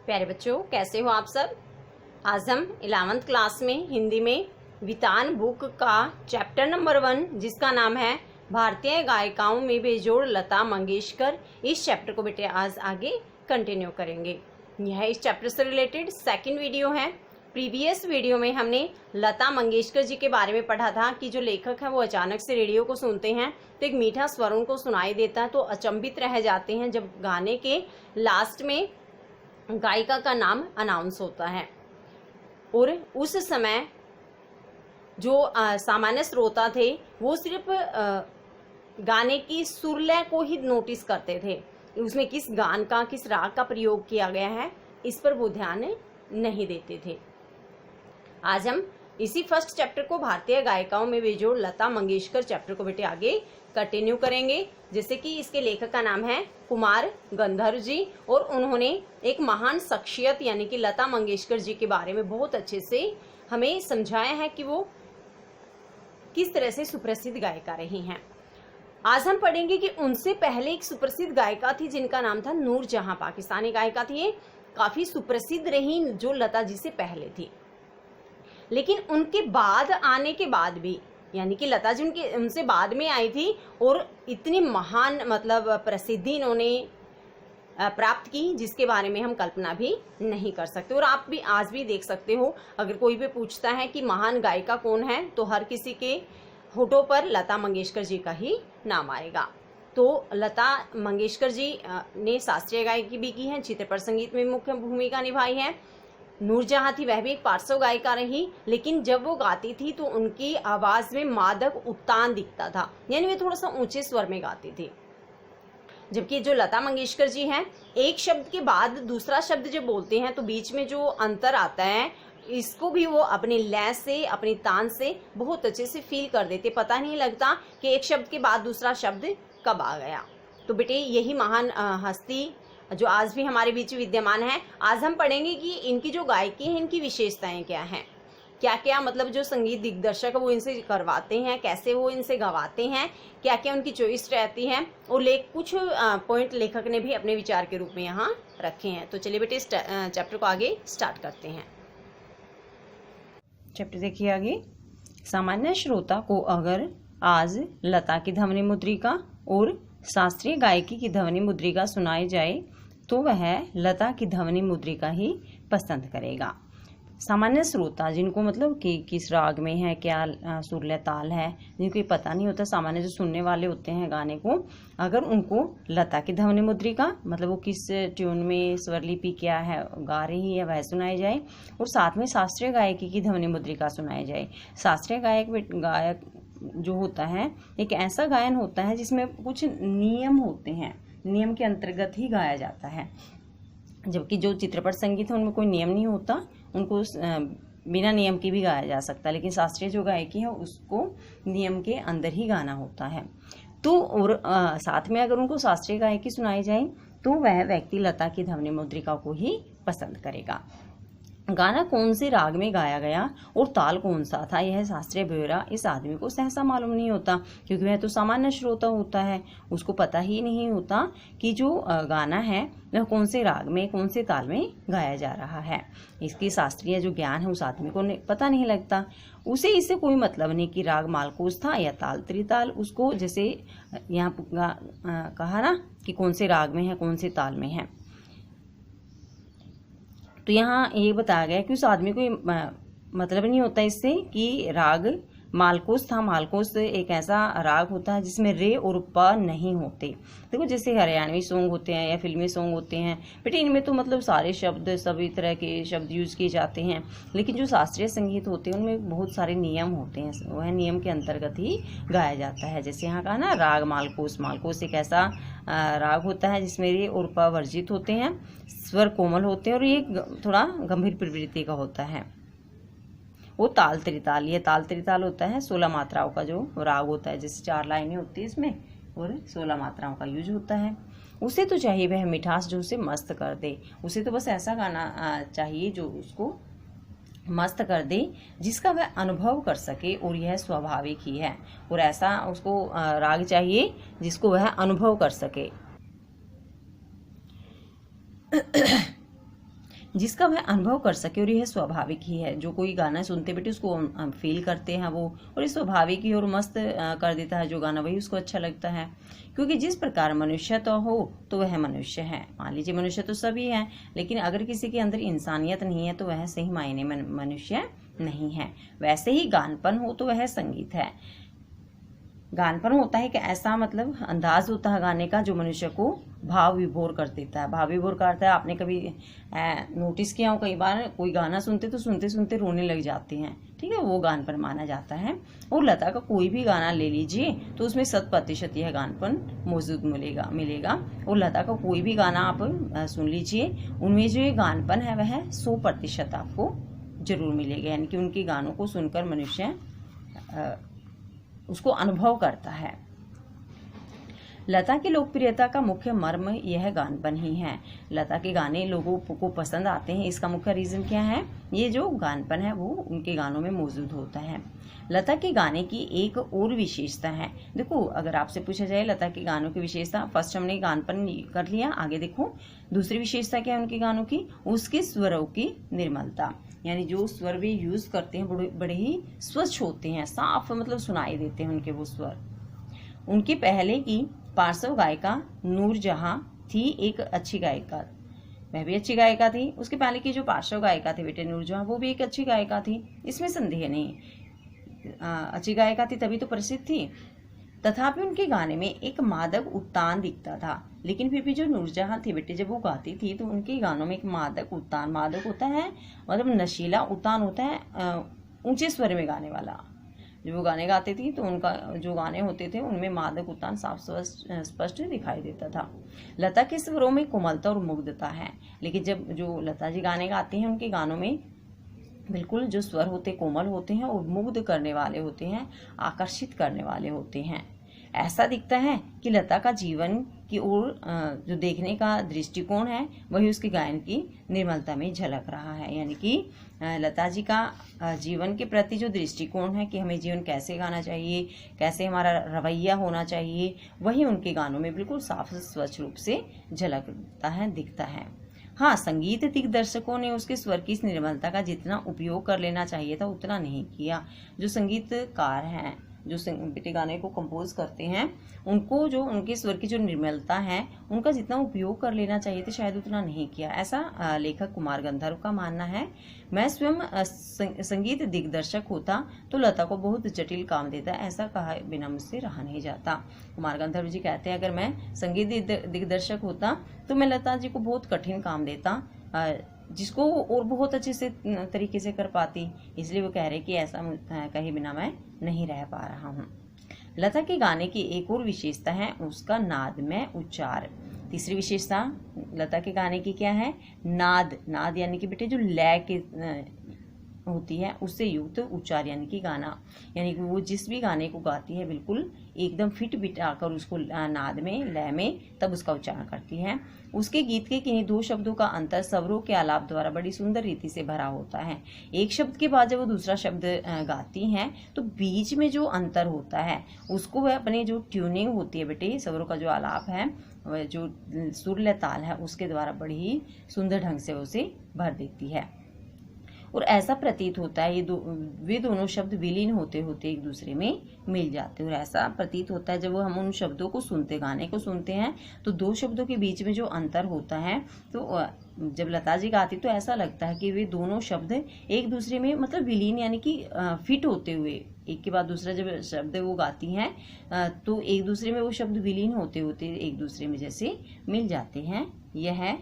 प्यारे बच्चों, कैसे हो आप सब। आज हम 11th क्लास में हिंदी में वितान बुक का चैप्टर नंबर 1 जिसका नाम है भारतीय गायिकाओं में बेजोड़ लता मंगेशकर, इस चैप्टर को बेटे आज आगे कंटिन्यू करेंगे। यह इस चैप्टर से रिलेटेड सेकंड वीडियो है। प्रीवियस वीडियो में हमने लता मंगेशकर जी के बारे में पढ़ा था कि जो लेखक है वो अचानक से रेडियो को सुनते हैं तो एक मीठा स्वर उनको सुनाई देता है, तो अचंभित रह जाते हैं जब गाने के लास्ट में गायिका का नाम अनाउंस होता है। और उस समय जो सामान्य श्रोता थे वो सिर्फ गाने की सुरलय को ही नोटिस करते थे, उसमें किस गान का किस राग का प्रयोग किया गया है इस पर वो ध्यान नहीं देते थे। आज हम इसी फर्स्ट चैप्टर को भारतीय गायिकाओं में बेजोड़ लता मंगेशकर चैप्टर को बेटे आगे कंटिन्यू करेंगे। जैसे कि इसके लेखक का नाम है कुमार गंधर्व जी और उन्होंने एक महान शख्सियत यानी कि लता मंगेशकर जी के बारे में बहुत अच्छे से हमें समझाया है कि वो किस तरह से सुप्रसिद्ध गायिका रही हैं। आज हम पढ़ेंगे कि उनसे पहले एक सुप्रसिद्ध गायिका थी जिनका नाम था नूरजहां। पाकिस्तानी गायिका थी, ये काफी सुप्रसिद्ध रही जो लता जी से पहले थी। लेकिन उनके बाद आने के बाद भी यानी कि लता जी उनसे बाद में आई थी और इतनी महान प्रसिद्धि इन्होंने प्राप्त की जिसके बारे में हम कल्पना भी नहीं कर सकते। और आप भी आज भी देख सकते हो, अगर कोई भी पूछता है कि महान गायिका कौन है तो हर किसी के होठों पर लता मंगेशकर जी का ही नाम आएगा। तो लता मंगेशकर जी ने शास्त्रीय गायकी भी की है, चित्रपट संगीत में मुख्य भूमिका निभाई है। नूरजहां थी वह भी एक पार्श्व गायिका रही, लेकिन जब वो गाती थी तो उनकी आवाज में मादक उत्तान दिखता था, यानी वे थोड़ा सा ऊंचे स्वर में गाती थी। जबकि जो लता मंगेशकर जी हैं, एक शब्द के बाद दूसरा शब्द जब बोलते हैं तो बीच में जो अंतर आता है इसको भी वो अपनी लय से अपनी तान से बहुत अच्छे से फील कर देते, पता नहीं लगता कि एक शब्द के बाद दूसरा शब्द कब आ गया। तो बेटे यही महान हस्ती जो आज भी हमारे बीच विद्यमान है। आज हम पढ़ेंगे कि इनकी जो गायकी है इनकी विशेषताएं क्या हैं, क्या क्या जो संगीत दिग्दर्शक है वो इनसे करवाते हैं, कैसे वो इनसे गवाते हैं, क्या क्या उनकी चॉइस रहती है और कुछ पॉइंट लेखक ने भी अपने विचार के रूप में यहाँ रखे हैं। तो चलिए बेटे चैप्टर को आगे स्टार्ट करते हैं। चैप्टर देखिए आगे। सामान्य श्रोता को अगर आज लता की ध्वनि मुद्रिका और शास्त्रीय गायकी की ध्वनि मुद्रिका सुनाई जाए तो वह लता की ध्वनि मुद्रिका ही पसंद करेगा। सामान्य श्रोता जिनको कि किस राग में है, क्या सुरलय ताल है, जिनको पता नहीं होता, सामान्य जो सुनने वाले होते हैं गाने को, अगर उनको लता की ध्वनि मुद्रिका वो किस ट्यून में स्वरलिपि क्या है गा रही है वह सुनाई जाए और साथ में शास्त्रीय गायकी की ध्वनि मुद्रिका सुनाई जाए। शास्त्रीय गायक जो होता है एक ऐसा गायन होता है जिसमें कुछ नियम होते हैं, नियम के अंतर्गत ही गाया जाता है। जबकि जो चित्रपट संगीत है उनमें कोई नियम नहीं होता, उनको बिना नियम के भी गाया जा सकता है, लेकिन शास्त्रीय जो गायकी है उसको नियम के अंदर ही गाना होता है। तो और साथ में अगर उनको शास्त्रीय गायकी सुनाई जाए तो वह व्यक्ति लता की ध्वनि मुद्रिका को ही पसंद करेगा। गाना कौन से राग में गाया गया और ताल कौन सा था यह शास्त्रीय ब्यौरा इस आदमी को सहसा मालूम नहीं होता, क्योंकि वह तो सामान्य श्रोता होता है, उसको पता ही नहीं होता कि जो गाना है वह कौन से राग में कौन से ताल में गाया जा रहा है। इसकी शास्त्रीय जो ज्ञान है उस आदमी को पता नहीं लगता, उसे इससे कोई मतलब नहीं कि राग मालकोस था या ताल त्रिताल। उसको जैसे यहाँ कहा ना कि कौन से राग में है कौन से ताल में है, तो यहाँ ये बताया गया कि उस आदमी को मतलब नहीं होता इससे कि राग मालकोस था। मालकोस एक ऐसा राग होता है जिसमें रे और प नहीं होते। देखो जैसे हरियाणवी सॉन्ग होते हैं या फिल्मी सॉन्ग होते हैं बेटे, इनमें तो सारे शब्द सभी तरह के शब्द यूज किए जाते हैं, लेकिन जो शास्त्रीय संगीत होते हैं उनमें बहुत सारे नियम होते हैं, वह नियम के अंतर्गत ही गाया जाता है। जैसे यहाँ कहा ना राग मालकोस, मालकोस एक ऐसा राग होता है जिसमें रे और प वर्जित होते हैं, स्वर कोमल होते हैं और ये थोड़ा गंभीर प्रवृत्ति का होता है। वो ताल त्रिताल, ये ताल त्रिताल होता है 16 मात्राओं का जो राग होता है, जैसे 4 लाइनें होती है इसमें और 16 मात्राओं का यूज होता है। उसे तो चाहिए वह मिठास जो उसे मस्त कर दे, उसे तो बस ऐसा गाना चाहिए जो उसको मस्त कर दे, जिसका वह अनुभव कर सके और यह स्वाभाविक ही है। और ऐसा उसको राग चाहिए जिसको वह अनुभव कर सके। जिसका वह अनुभव कर सके, और यह स्वाभाविक ही है। जो कोई गाना सुनते बेटे उसको हम फील करते हैं वो, और ये स्वाभाविक ही और मस्त कर देता है जो गाना, वही उसको अच्छा लगता है। क्योंकि जिस प्रकार मनुष्य तो हो तो वह मनुष्य है। मान लीजिए मनुष्य तो सभी हैं, लेकिन अगर किसी के अंदर इंसानियत नहीं है तो वह सही मायने में मनुष्य नहीं है। वैसे ही गानपन हो तो वह संगीत है। गानपन होता है कि ऐसा मतलब अंदाज होता है गाने का जो मनुष्य को भाव विभोर कर देता है। भाव विभोर करता है। आपने कभी नोटिस किया हो, कई बार कोई गाना सुनते तो सुनते सुनते रोने लग जाते हैं, ठीक है, वो गानपन माना जाता है। और लता का कोई भी गाना ले लीजिए तो उसमें 100% यह गानपन मौजूद मिलेगा। और लता का कोई भी गाना आप सुन लीजिए, उनमें जो ये गानपन है वह 100% आपको जरूर मिलेगा। यानी कि उनके गानों को सुनकर मनुष्य उसको अनुभव करता है। लता की लोकप्रियता का मुख्य मर्म यह गानपन ही है। लता के गाने लोगों को पसंद आते हैं, इसका मुख्य रीजन क्या है? ये जो गानपन है वो उनके गानों में मौजूद होता है। लता के गाने की एक और विशेषता है। देखो, अगर आपसे पूछा जाए लता के गानों की विशेषता, फर्स्ट हमने गानपन कर लिया, आगे देखो दूसरी विशेषता क्या है उनके गानों की? उसके स्वरों की निर्मलता। यानी जो स्वर वे यूज करते हैं बड़े ही स्वच्छ होते हैं, साफ मतलब सुनाई देते हैं उनके वो स्वर। उनकी पहले की पार्श्व गायिका नूरजहां थी एक अच्छी गायिका, वह भी अच्छी गायिका थी। उसके पहले की जो पार्श्व गायिका थी बेटे नूरजहां, वो भी एक अच्छी गायिका थी, इसमें संदेह नहीं। अच्छी गायिका थी तभी तो प्रसिद्ध थी। तथापि उनके गाने में एक मादक उतान दिखता था। लेकिन फिर भी जो नूरजहां थी बेटे, जब वो गाती थी तो उनके गानों में एक मादक उतान, मादक होता है मतलब नशीला, उतान होता है ऊंचे स्वर में गाने वाला। जब वो गाने गाते थी तो उनका जो गाने होते थे उनमें मादक उतान साफ स्पष्ट दिखाई देता था। लता के स्वरों में कोमलता और मुग्धता है, लेकिन जब जो लता जी गाने गाती हैं उनके गानों में बिल्कुल जो स्वर होते कोमल होते हैं और मुग्ध करने वाले होते हैं, आकर्षित करने वाले होते हैं। ऐसा दिखता है कि लता का जीवन की ओर जो देखने का दृष्टिकोण है वही उसके गायन की निर्मलता में झलक रहा है। यानी कि लता जी का जीवन के प्रति जो दृष्टिकोण है कि हमें जीवन कैसे गाना चाहिए, कैसे हमारा रवैया होना चाहिए, वही उनके गानों में बिल्कुल साफ स्वच्छ रूप से झलकता है, दिखता है। हाँ, संगीत दिग्दर्शकों ने उसके स्वर की इस निर्मलता का जितना उपयोग कर लेना चाहिए था उतना नहीं किया। जो संगीतकार हैं, जो बेटे गाने को कंपोज करते हैं, उनको जो उनके स्वर की जो निर्मलता है उनका जितना उपयोग कर लेना चाहिए था शायद उतना नहीं किया, ऐसा लेखक कुमार गंधर्व का मानना है। मैं स्वयं संगीत दिग्दर्शक होता तो लता को बहुत जटिल काम देता, ऐसा कहा बिना मुझसे रहा नहीं जाता। कुमार गंधर्व जी कहते हैं, अगर मैं संगीत दिग्दर्शक होता तो मैं लता जी को बहुत कठिन काम देता, जिसको और बहुत अच्छे से तरीके से कर पाती। इसलिए वो कह रहे कि ऐसा कहे बिना मैं नहीं रह पा रहा हूँ। लता के गाने की एक और विशेषता है उसका नादमय उच्चार। तीसरी विशेषता लता के गाने की क्या है? नाद। नाद यानी कि बेटे जो लय के होती है उससे युक्त उच्चार, यानी कि गाना, यानी कि वो जिस भी गाने को गाती है बिल्कुल एकदम फिट बिठाकर उसको नाद में, लय में तब उसका उच्चारण करती है। उसके गीत के किन्हीं दो शब्दों का अंतर स्वरों के आलाप द्वारा बड़ी सुंदर रीति से भरा होता है। एक शब्द के बाद जब वो दूसरा शब्द गाती हैं तो बीच में जो अंतर होता है उसको वह अपने जो ट्यूनिंग होती है बेटे, स्वरों का जो आलाप है, वह जो सुर लय ताल है उसके द्वारा बड़ी ही सुंदर ढंग से उसे भर देती है। और ऐसा प्रतीत होता है वे दोनों शब्द विलीन होते होते एक दूसरे में मिल जाते हैं। और ऐसा प्रतीत होता है जब हम उन शब्दों को सुनते, गाने को सुनते हैं तो दो शब्दों के बीच में जो अंतर होता है, तो जब लता जी गाती तो ऐसा लगता है कि वे दोनों शब्द एक दूसरे में मतलब विलीन, यानी कि फिट होते हुए एक के बाद दूसरा जब शब्द वो गाती हैं तो एक दूसरे में वो शब्द विलीन होते होते एक दूसरे में जैसे मिल जाते हैं। यह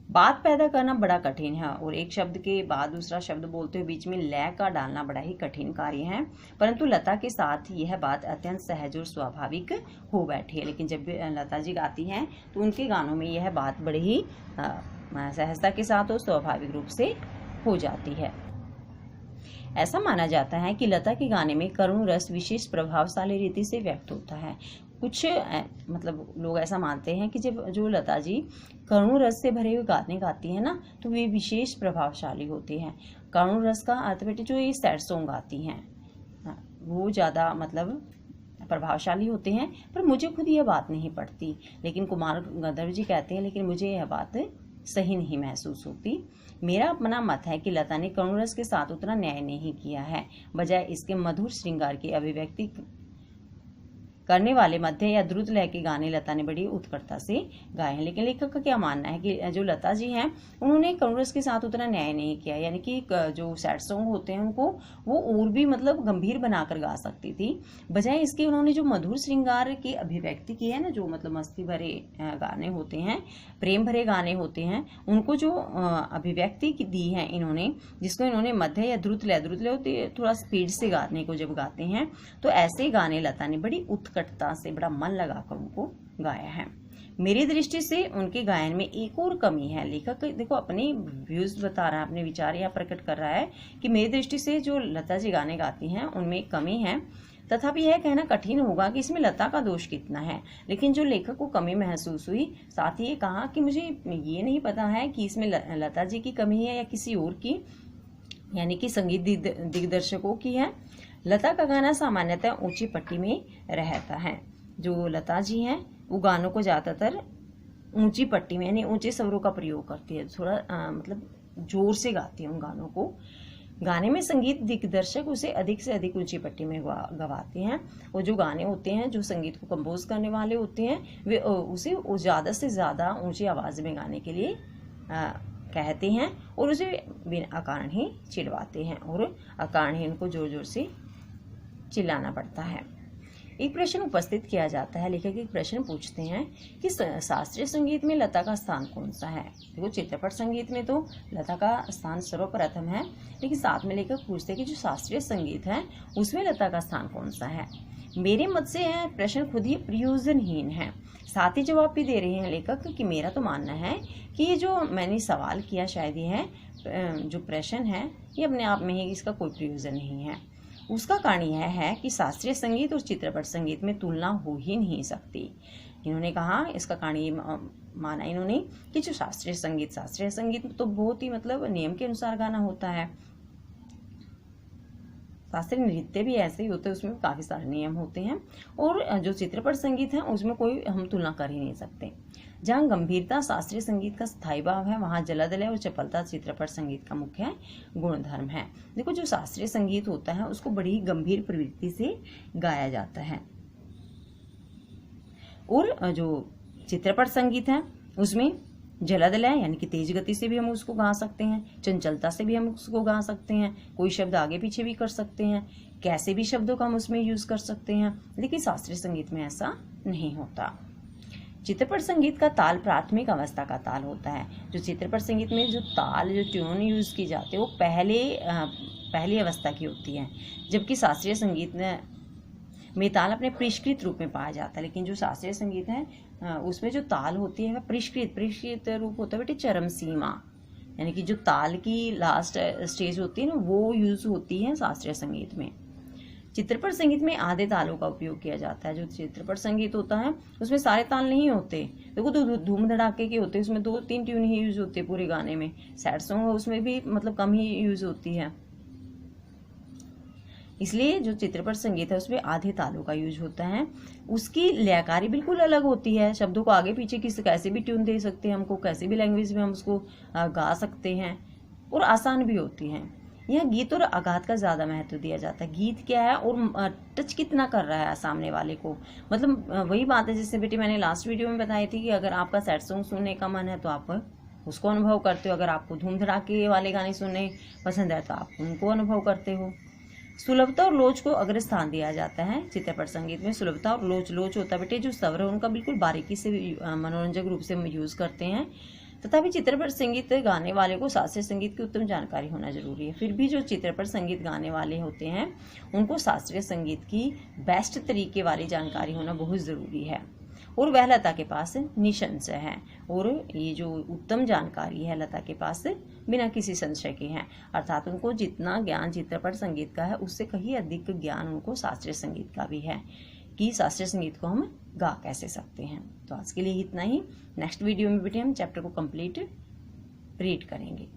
बात पैदा करना बड़ा कठिन है और एक शब्द के बाद दूसरा शब्द बोलते हुए बीच में लय का डालना बड़ा ही कठिन कार्य है, परंतु लता के साथ यह बात अत्यंत सहज और स्वाभाविक हो बैठी है। लेकिन जब लता जी गाती हैं तो उनके गानों में यह बात बड़ी ही सहजता के साथ और स्वाभाविक रूप से हो जाती है। ऐसा माना जाता है कि लता के गाने में करुण रस विशेष प्रभावशाली रीति से व्यक्त होता है। कुछ मतलब लोग ऐसा मानते हैं कि जब जो लता जी करुण रस से भरे हुए गाने गाती हैं ना तो वे विशेष प्रभावशाली होते हैं। करुण रस का अर्थ बेटे जो ये सैड सॉन्ग गाती हैं वो ज़्यादा मतलब प्रभावशाली होते हैं, पर मुझे खुद यह बात नहीं पड़ती। लेकिन कुमार गंधर्व जी कहते हैं लेकिन मुझे यह बात सही नहीं महसूस होती। मेरा अपना मत है कि लता ने करुण रस के साथ उतना न्याय नहीं किया है, बजाय इसके मधुर श्रृंगार की अभिव्यक्ति करने वाले मध्य या द्रुत लय के गाने लता ने बड़ी उत्कटता से गाए हैं। लेकिन लेखक का क्या मानना है कि जो लता जी हैं उन्होंने करुण रस के साथ उतना न्याय नहीं किया, यानी कि जो सैड सॉन्ग होते हैं उनको वो और भी मतलब गंभीर बनाकर गा सकती थी, बजाय इसके उन्होंने जो मधुर श्रृंगार की अभिव्यक्ति की है ना, जो मतलब मस्ती भरे गाने होते हैं, प्रेम भरे गाने होते हैं, उनको जो अभिव्यक्ति दी है इन्होंने, जिसको इन्होंने मध्य या द्रुत लय होती है, थोड़ा स्पीड से गाने को जब गाते हैं तो ऐसे गाने लता ने बड़ी उत्कटता से बड़ा मन लगाकर उनको गाया है। मेरी दृष्टि से उनके गायन में एक और कमी है। लेखक देखो अपने व्यूज बता रहा है, अपने विचार यहाँ प्रकट कर रहा है कि मेरी दृष्टि से जो लता जी गाने गाती हैं उनमें एक कमी है। तथापि यह कहना कठिन होगा कि इसमें लता का दोष कितना है, लेकिन जो लेखक को कमी महसूस हुई, साथ ही ये कहा कि मुझे ये नहीं पता है कि इसमें लता जी की कमी है या किसी और की, यानी कि संगीत दिग्दर्शकों की है। लता का गाना सामान्यतः ऊंची पट्टी में रहता है। जो लता जी हैं वो गानों को ज़्यादातर ऊंची पट्टी में यानी ऊंचे स्वरों का प्रयोग करती है, थोड़ा मतलब जोर से गाती है उन गानों को। गाने में संगीत दिग्दर्शक उसे अधिक से अधिक ऊंची पट्टी में गवाते हैं, और जो गाने होते हैं जो संगीत को कंपोज करने वाले होते हैं वे उसे ज़्यादा से ज़्यादा ऊंची आवाज़ में गाने के लिए कहते हैं, और उसे बिना अकारण ही चिढ़वाते हैं, और अकारण ही उनको जोर जोर से चिल्लाना पड़ता है। एक प्रश्न उपस्थित किया जाता है, लेखक एक प्रश्न पूछते हैं कि शास्त्रीय संगीत में लता का स्थान कौन सा है। देखो चित्रपट संगीत में तो लता का स्थान सर्वप्रथम है, लेकिन साथ में लेखक पूछते हैं कि जो शास्त्रीय संगीत है उसमें लता का स्थान कौन सा है। मेरे मत से यह प्रश्न खुद ही प्रयोजनहीन है। साथ ही जवाब भी दे रहे हैं लेखक कि मेरा तो मानना है कि ये जो मैंने सवाल किया, शायद ये है जो प्रश्न है ये अपने आप में ही इसका कोई प्रयोजन नहीं है। उसका कारण यह है कि शास्त्रीय संगीत और चित्रपट संगीत में तुलना हो ही नहीं सकती। इन्होंने कहा, इसका कारण ये माना इन्होंने कि जो शास्त्रीय संगीत तो बहुत ही मतलब नियम के अनुसार गाना होता है। शास्त्रीय नृत्य भी ऐसे ही होते हैं, उसमें काफ़ी सारे नियम होते हैं, और जो चित्रपट संगीत है उसमें कोई हम तुलना कर ही नहीं सकते। जहाँ गंभीरता शास्त्रीय संगीत का स्थायी भाव है, वहाँ जलदलय और चपलता चित्रपट संगीत का मुख्य गुणधर्म है। देखो जो शास्त्रीय संगीत होता है उसको बड़ी गंभीर प्रवृत्ति से गाया जाता है, और जो चित्रपट संगीत है उसमें जलदलय यानी कि तेज गति से भी हम उसको गा सकते हैं, चंचलता से भी हम उसको गा सकते हैं, कोई शब्द आगे पीछे भी कर सकते हैं, कैसे भी शब्दों का हम उसमें यूज कर सकते हैं। लेकिन शास्त्रीय संगीत में ऐसा नहीं होता। चित्रपट संगीत का ताल प्राथमिक अवस्था का ताल होता है। जो चित्रपट संगीत में जो ताल, जो ट्यून यूज की जाती है वो पहली अवस्था की होती है, जबकि शास्त्रीय संगीत में ताल अपने परिष्कृत रूप में पाया जाता है। लेकिन जो शास्त्रीय संगीत है उसमें जो ताल होती है वह परिष्कृत रूप होता है बेटे चरम सीमा, यानी कि जो ताल की लास्ट स्टेज होती है ना वो यूज होती है शास्त्रीय संगीत में। चित्रपट संगीत में आधे तालों का उपयोग किया जाता है। जो चित्रपट संगीत होता है उसमें सारे ताल नहीं होते, देखो तो धूम धड़ाके के होते हैं, उसमें 2-3 ट्यून ही यूज होती है पूरे गाने में। सैड सॉन्ग उसमें भी मतलब कम ही यूज होती है, इसलिए जो चित्रपट संगीत है उसमें आधे तालों का यूज होता है। उसकी लयकारी बिल्कुल अलग होती है, शब्दों को आगे पीछे कैसे भी ट्यून दे सकते हैं, हमको कैसे भी लैंग्वेज में हम उसको गा सकते हैं, और आसान भी होती हैं। यह गीत और आघात का ज़्यादा महत्व दिया जाता है। गीत क्या है और टच कितना कर रहा है सामने वाले को, मतलब वही बात है जिससे बेटी मैंने लास्ट वीडियो में बताई थी कि अगर आपका सैड सॉन्ग सुनने का मन है तो आप उसको अनुभव करते हो, अगर आपको धूम धड़ाके वाले गाने सुनने पसंद है तो आप उनको अनुभव करते हो। सुलभता और लोच को अग्र स्थान दिया जाता है। चित्रपट संगीत में सुलभता और लोच होता है बेटे जो स्वर है उनका बिल्कुल बारीकी से मनोरंजक रूप से हम यूज करते हैं। तथापि चित्रपट संगीत गाने वाले को शास्त्रीय संगीत की उत्तम जानकारी होना जरूरी है। फिर भी जो चित्रपट संगीत गाने वाले होते हैं उनको शास्त्रीय संगीत की बेस्ट तरीके वाली जानकारी होना बहुत ज़रूरी है, और वह लता के पास निसंशय है, और ये जो उत्तम जानकारी है लता के पास बिना किसी संशय के हैं। अर्थात उनको जितना ज्ञान चित्रपट संगीत का है उससे कहीं अधिक ज्ञान उनको शास्त्रीय संगीत का भी है कि शास्त्रीय संगीत को हम गा कैसे सकते हैं। तो आज के लिए इतना ही। नेक्स्ट वीडियो में बेटे हम चैप्टर को कंप्लीट रीड करेंगे।